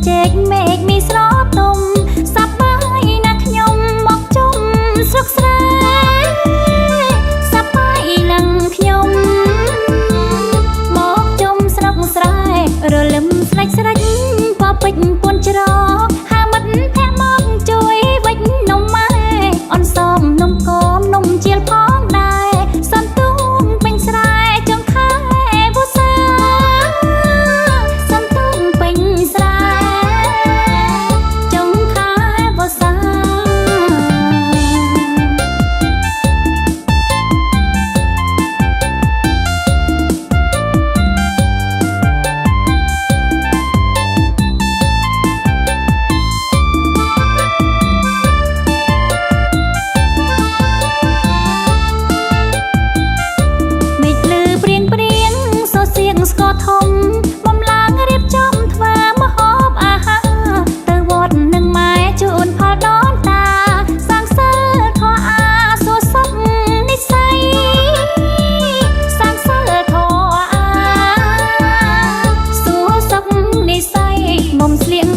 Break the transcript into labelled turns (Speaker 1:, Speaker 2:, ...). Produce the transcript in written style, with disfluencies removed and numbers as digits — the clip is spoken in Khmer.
Speaker 1: ជែកមេឃមីស្រទុំសប្បាយណាស់ខ្ញុំមកជុំស្រុកស្រែសប្បាយឡើងខ្ញុំមកជុំស្រុកស្រែរលឹមស្លេចស្រិចពពេញពួនច្រកហាមិត្តភក្តិមកជួយវិចនំម៉ែអនសមនំគមនំជាលផងដែរសន្ទុំពេញស្រែចុងខែវស្សាសន្ទុំពេញស្រែចុងខែវស្សាស្គរធំបំឡើងរៀបចំធ្វើម្ហូបអាហារទៅវត្តនឹងម៉ែជូនផលដូនតាសាងសិលធម៌អាសួរសុខនិស្ស័យសាងសិលធម៌អាសួរសុខនិស្ស័យមុំស្លៀង